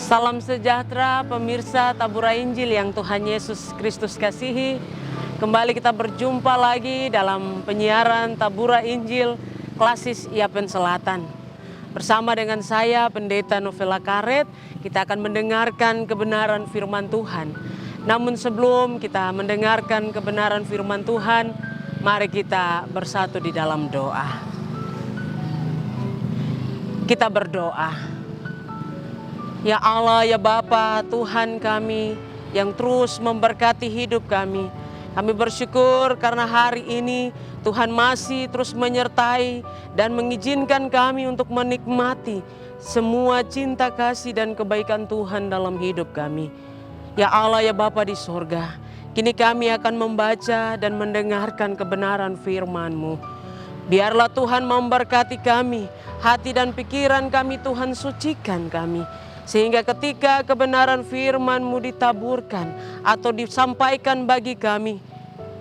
Salam sejahtera pemirsa Tabura Injil yang Tuhan Yesus Kristus kasihi. Kembali kita berjumpa lagi dalam penyiaran Tabura Injil Klasis Yapen Selatan. Bersama dengan saya Pendeta Novela Karet, kita akan mendengarkan kebenaran firman Tuhan. Namun sebelum kita mendengarkan kebenaran firman Tuhan, mari kita bersatu di dalam doa. Kita berdoa. Ya Allah, ya Bapa, Tuhan kami yang terus memberkati hidup kami. Kami bersyukur karena hari ini Tuhan masih terus menyertai dan mengizinkan kami untuk menikmati semua cinta kasih dan kebaikan Tuhan dalam hidup kami. Ya Allah, ya Bapa di sorga, kini kami akan membaca dan mendengarkan kebenaran firman-Mu. Biarlah Tuhan memberkati kami, hati dan pikiran kami Tuhan sucikan kami. Sehingga ketika kebenaran firman-Mu ditaburkan atau disampaikan bagi kami,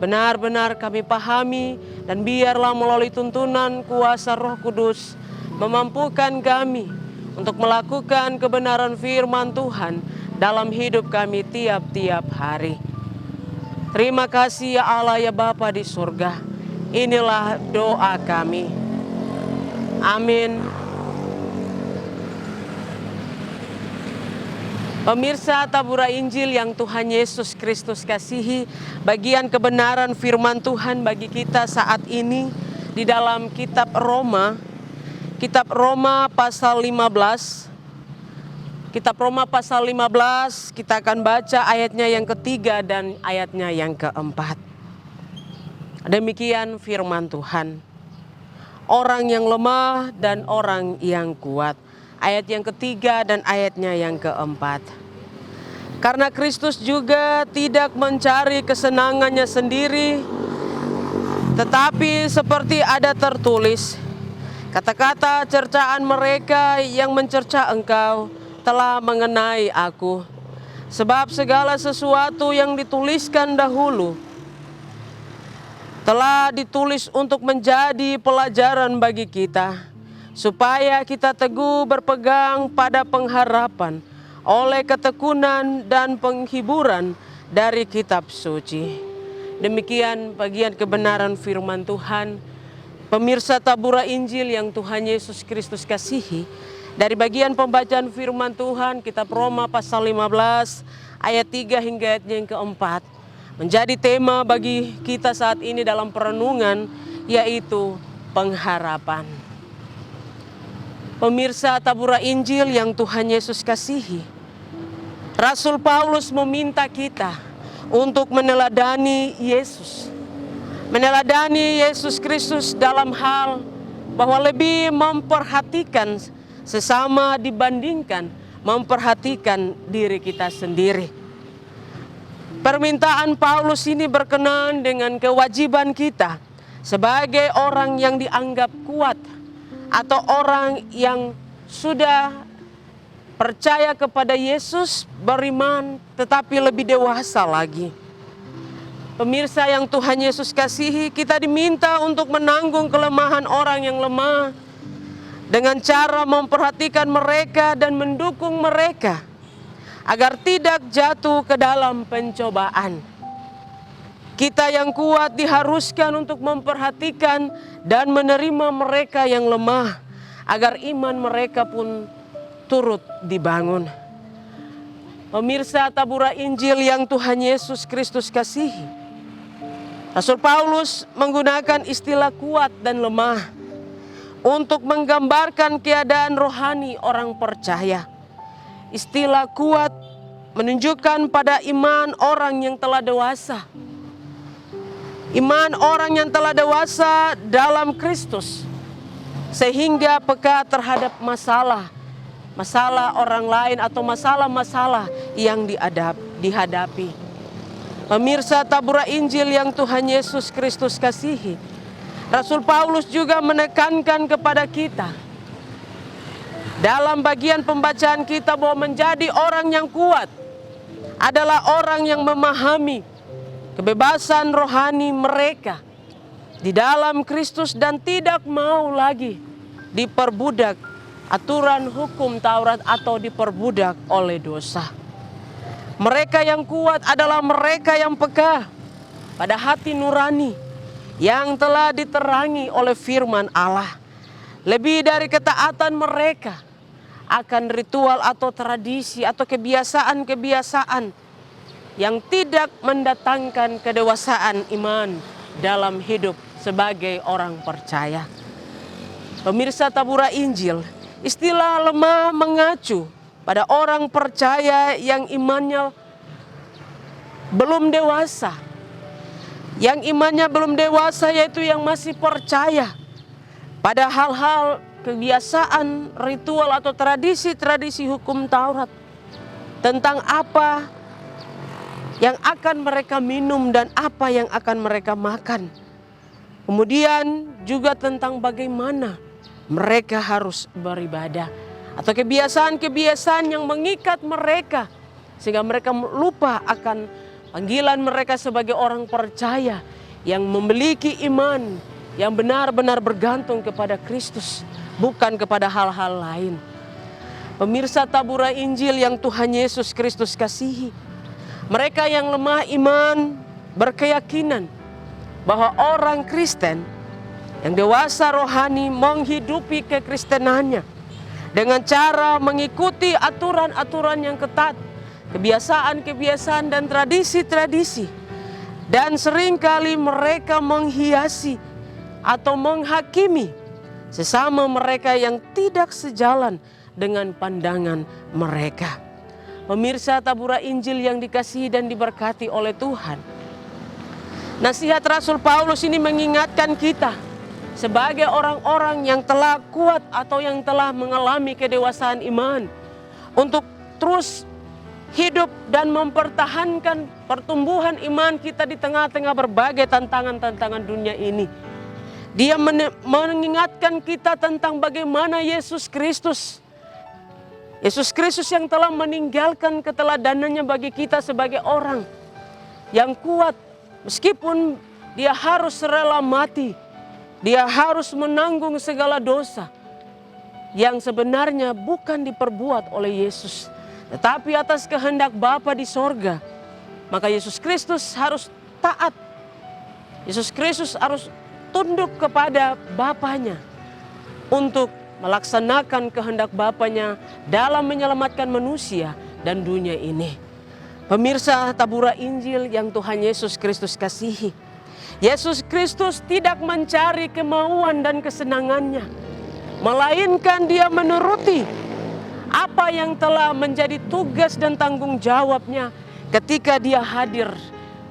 benar-benar kami pahami, dan biarlah melalui tuntunan kuasa Roh Kudus memampukan kami untuk melakukan kebenaran firman Tuhan dalam hidup kami tiap-tiap hari. Terima kasih ya Allah, ya Bapa di surga. Inilah doa kami. Amin. Pemirsa Tabura Injil yang Tuhan Yesus Kristus kasihi, bagian kebenaran firman Tuhan bagi kita saat ini di dalam kitab Roma pasal 15. Kitab Roma pasal 15, kita akan baca ayatnya yang ketiga dan ayatnya yang keempat. Demikian firman Tuhan. Orang yang lemah dan orang yang kuat. Ayat yang ketiga dan ayatnya yang keempat. Karena Kristus juga tidak mencari kesenangannya sendiri, tetapi seperti ada tertulis, kata-kata cercaan mereka yang mencerca engkau telah mengenai aku. Sebab segala sesuatu yang dituliskan dahulu telah ditulis untuk menjadi pelajaran bagi kita, supaya kita teguh berpegang pada pengharapan oleh ketekunan dan penghiburan dari kitab suci. Demikian bagian kebenaran firman Tuhan. Pemirsa Tabura Injil yang Tuhan Yesus Kristus kasihi, dari bagian pembacaan firman Tuhan kitab Roma pasal 15 ayat 3 hingga ayat yang keempat menjadi tema bagi kita saat ini dalam perenungan, yaitu pengharapan. Pemirsa Tabura Injil yang Tuhan Yesus kasihi, Rasul Paulus meminta kita untuk meneladani Yesus. Meneladani Yesus Kristus dalam hal bahwa lebih memperhatikan sesama dibandingkan memperhatikan diri kita sendiri. Permintaan Paulus ini berkenaan dengan kewajiban kita sebagai orang yang dianggap kuat atau orang yang sudah percaya kepada Yesus, beriman, tetapi lebih dewasa lagi. Pemirsa yang Tuhan Yesus kasihi, kita diminta untuk menanggung kelemahan orang yang lemah dengan cara memperhatikan mereka dan mendukung mereka agar tidak jatuh ke dalam pencobaan. Kita yang kuat diharuskan untuk memperhatikan dan menerima mereka yang lemah agar iman mereka pun turut dibangun. Pemirsa Tabura Injil yang Tuhan Yesus Kristus kasihi, Rasul Paulus menggunakan istilah kuat dan lemah untuk menggambarkan keadaan rohani orang percaya. Istilah kuat menunjukkan pada iman orang yang telah dewasa. Iman orang yang telah dewasa dalam Kristus, sehingga peka terhadap masalah orang lain atau masalah-masalah yang dihadapi. Pemirsa Tabura Injil yang Tuhan Yesus Kristus kasihi, Rasul Paulus juga menekankan kepada kita dalam bagian pembacaan kita bahwa menjadi orang yang kuat adalah orang yang memahami kebebasan rohani mereka di dalam Kristus dan tidak mau lagi diperbudak aturan hukum Taurat atau diperbudak oleh dosa. Mereka yang kuat adalah mereka yang peka pada hati nurani yang telah diterangi oleh firman Allah. Lebih dari ketaatan mereka akan ritual atau tradisi atau kebiasaan-kebiasaan yang tidak mendatangkan kedewasaan iman dalam hidup sebagai orang percaya. Pemirsa Tabura Injil, istilah lemah mengacu pada orang percaya yang imannya belum dewasa. Yang imannya belum dewasa yaitu yang masih percaya pada hal-hal kebiasaan, ritual atau tradisi-tradisi hukum Taurat. Tentang apa yang akan mereka minum dan apa yang akan mereka makan. Kemudian juga tentang bagaimana mereka harus beribadah. Atau kebiasaan-kebiasaan yang mengikat mereka sehingga mereka lupa akan panggilan mereka sebagai orang percaya yang memiliki iman yang benar-benar bergantung kepada Kristus, bukan kepada hal-hal lain. Pemirsa Tabura Injil yang Tuhan Yesus Kristus kasihi, mereka yang lemah iman berkeyakinan bahwa orang Kristen yang dewasa rohani menghidupi kekristenannya dengan cara mengikuti aturan-aturan yang ketat, kebiasaan-kebiasaan dan tradisi-tradisi. Dan seringkali mereka menghiasi atau menghakimi sesama mereka yang tidak sejalan dengan pandangan mereka. Pemirsa Tabura Injil yang dikasihi dan diberkati oleh Tuhan, nasihat Rasul Paulus ini mengingatkan kita sebagai orang-orang yang telah kuat atau yang telah mengalami kedewasaan iman untuk terus hidup dan mempertahankan pertumbuhan iman kita di tengah-tengah berbagai tantangan-tantangan dunia ini. Dia mengingatkan kita tentang bagaimana Yesus Kristus yang telah meninggalkan keteladanannya bagi kita sebagai orang yang kuat. Meskipun dia harus rela mati, dia harus menanggung segala dosa yang sebenarnya bukan diperbuat oleh Yesus, tetapi atas kehendak Bapa di sorga. Maka Yesus Kristus harus taat. Yesus Kristus harus tunduk kepada Bapanya untuk melaksanakan kehendak Bapanya dalam menyelamatkan manusia dan dunia ini. Pemirsa Tabura Injil yang Tuhan Yesus Kristus kasihi, Yesus Kristus tidak mencari kemauan dan kesenangannya, melainkan dia menuruti apa yang telah menjadi tugas dan tanggung jawabnya ketika dia hadir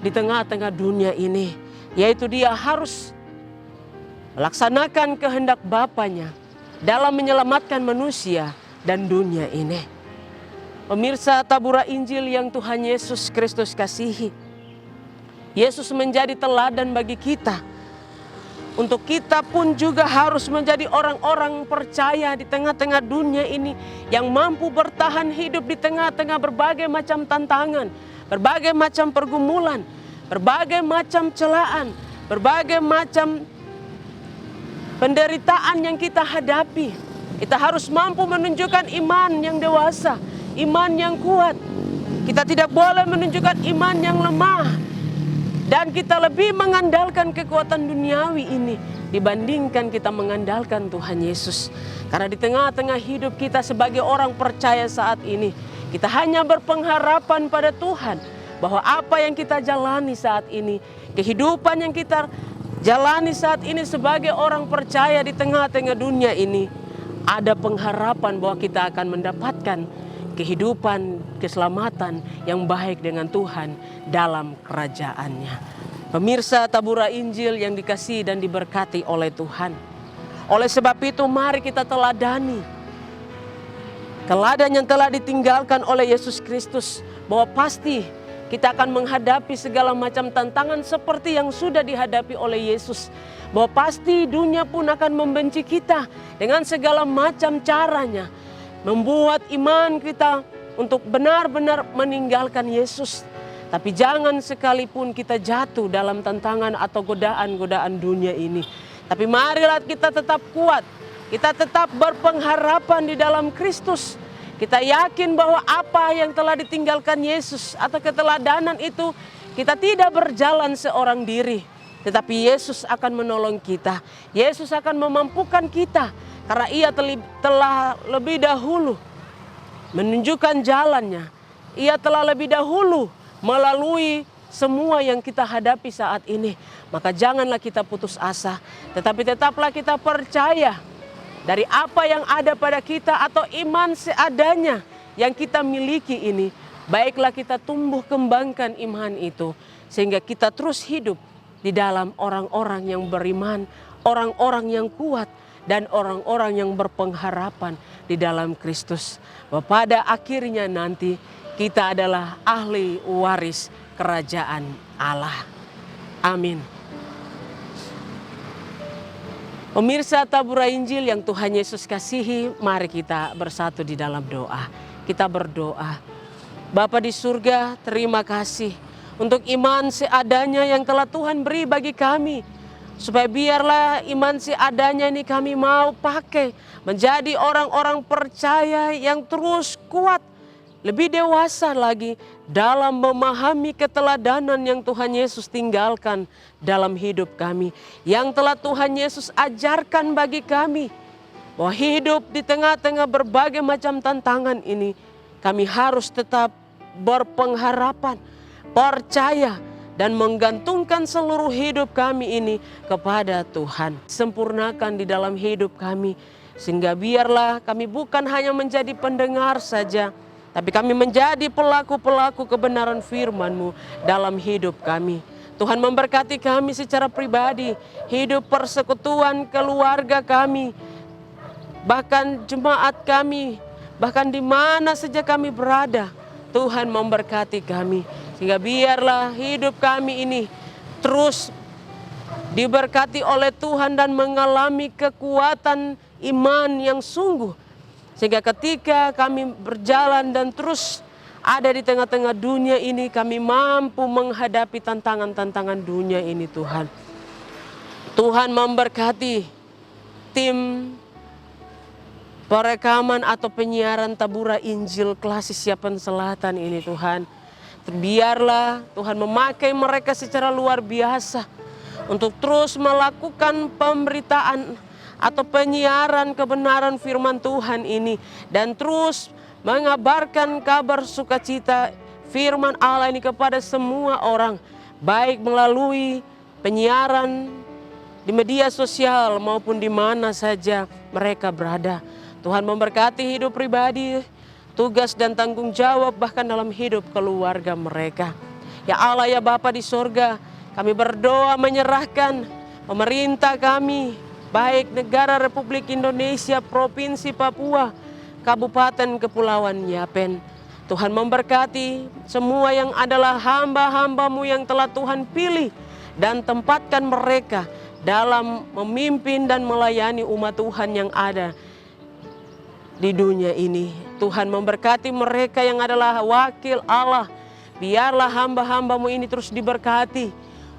di tengah-tengah dunia ini, yaitu dia harus melaksanakan kehendak Bapanya dalam menyelamatkan manusia dan dunia ini. Pemirsa Tabura Injil yang Tuhan Yesus Kristus kasihi, Yesus menjadi teladan bagi kita. Untuk kita pun juga harus menjadi orang-orang percaya di tengah-tengah dunia ini yang mampu bertahan hidup di tengah-tengah berbagai macam tantangan, berbagai macam pergumulan, berbagai macam celaan, berbagai macam penderitaan yang kita hadapi. Kita harus mampu menunjukkan iman yang dewasa, iman yang kuat. Kita tidak boleh menunjukkan iman yang lemah. Dan kita lebih mengandalkan kekuatan duniawi ini dibandingkan kita mengandalkan Tuhan Yesus. Karena di tengah-tengah hidup kita sebagai orang percaya saat ini, kita hanya berpengharapan pada Tuhan bahwa apa yang kita jalani saat ini, kehidupan yang kita jalani saat ini sebagai orang percaya di tengah-tengah dunia ini, ada pengharapan bahwa kita akan mendapatkan kehidupan, keselamatan yang baik dengan Tuhan dalam kerajaannya. Pemirsa Tabura Injil yang dikasihi dan diberkati oleh Tuhan. Oleh sebab itu mari kita teladani teladan yang telah ditinggalkan oleh Yesus Kristus, bahwa pasti kita akan menghadapi segala macam tantangan seperti yang sudah dihadapi oleh Yesus. Bahwa pasti dunia pun akan membenci kita dengan segala macam caranya. Membuat iman kita untuk benar-benar meninggalkan Yesus. Tapi jangan sekalipun kita jatuh dalam tantangan atau godaan-godaan dunia ini. Tapi marilah kita tetap kuat Kita tetap berpengharapan di dalam Kristus. Kita yakin bahwa apa yang telah ditinggalkan Yesus atau keteladanan itu, kita tidak berjalan seorang diri. Tetapi Yesus akan menolong kita. Yesus akan memampukan kita. Karena Ia telah lebih dahulu menunjukkan jalannya. Ia telah lebih dahulu melalui semua yang kita hadapi saat ini. Maka janganlah kita putus asa. Tetapi tetaplah kita percaya dari apa yang ada pada kita atau iman seadanya yang kita miliki ini. Baiklah kita tumbuh kembangkan iman itu. Sehingga kita terus hidup di dalam orang-orang yang beriman. Orang-orang yang kuat. Dan orang-orang yang berpengharapan di dalam Kristus. Bahwa pada akhirnya nanti kita adalah ahli waris kerajaan Allah. Amin. Pemirsa Tabura Injil yang Tuhan Yesus kasihi, mari kita bersatu di dalam doa. Kita berdoa. Bapa di surga, terima kasih untuk iman seadanya yang telah Tuhan beri bagi kami. Supaya biarlah iman seadanya ini kami mau pakai menjadi orang-orang percaya yang terus kuat, lebih dewasa lagi dalam memahami keteladanan yang Tuhan Yesus tinggalkan dalam hidup kami. Yang telah Tuhan Yesus ajarkan bagi kami. Bahwa hidup di tengah-tengah berbagai macam tantangan ini, kami harus tetap berpengharapan, percaya, dan menggantungkan seluruh hidup kami ini kepada Tuhan. Sempurnakan di dalam hidup kami. Sehingga biarlah kami bukan hanya menjadi pendengar saja, tapi kami menjadi pelaku-pelaku kebenaran firman-Mu dalam hidup kami. Tuhan memberkati kami secara pribadi, hidup persekutuan keluarga kami, bahkan jemaat kami, bahkan di mana saja kami berada. Tuhan memberkati kami. Sehingga biarlah hidup kami ini terus diberkati oleh Tuhan dan mengalami kekuatan iman yang sungguh. Sehingga ketika kami berjalan dan terus ada di tengah-tengah dunia ini, kami mampu menghadapi tantangan-tantangan dunia ini Tuhan. Tuhan memberkati tim perekaman atau penyiaran Tabura Injil Klasis Siapan Selatan ini Tuhan. Biarlah Tuhan memakai mereka secara luar biasa untuk terus melakukan pemberitaan atau penyiaran kebenaran firman Tuhan ini. Dan terus mengabarkan kabar sukacita firman Allah ini kepada semua orang. Baik melalui penyiaran di media sosial maupun di mana saja mereka berada. Tuhan memberkati hidup pribadi, tugas dan tanggung jawab bahkan dalam hidup keluarga mereka. Ya Allah, ya Bapa di sorga, kami berdoa menyerahkan pemerintah kami, baik negara Republik Indonesia, Provinsi Papua, Kabupaten Kepulauan Yapen. Tuhan memberkati semua yang adalah hamba-hamba-Mu yang telah Tuhan pilih dan tempatkan mereka dalam memimpin dan melayani umat Tuhan yang ada di dunia ini. Tuhan memberkati mereka yang adalah wakil Allah. Biarlah hamba-hamba-Mu ini terus diberkati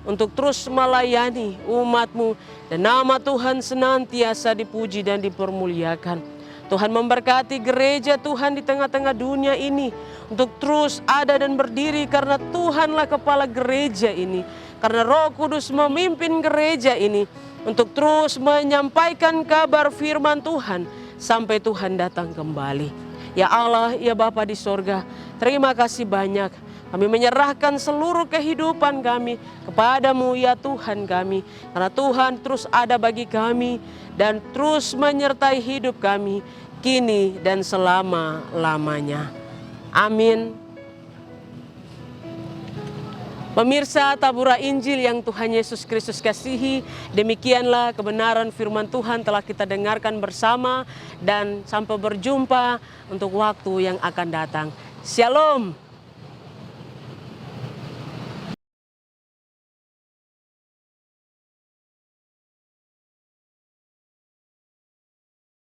untuk terus melayani umat-Mu. Dan nama Tuhan senantiasa dipuji dan dipermuliakan. Tuhan memberkati gereja Tuhan di tengah-tengah dunia ini. Untuk terus ada dan berdiri karena Tuhanlah kepala gereja ini. Karena Roh Kudus memimpin gereja ini. Untuk terus menyampaikan kabar firman Tuhan sampai Tuhan datang kembali. Ya Allah, ya Bapa di sorga, terima kasih banyak. Kami menyerahkan seluruh kehidupan kami kepadamu ya Tuhan kami. Karena Tuhan terus ada bagi kami dan terus menyertai hidup kami kini dan selama-lamanya. Amin. Pemirsa Tabura Injil yang Tuhan Yesus Kristus kasihi, demikianlah kebenaran firman Tuhan telah kita dengarkan bersama dan sampai berjumpa untuk waktu yang akan datang. Shalom.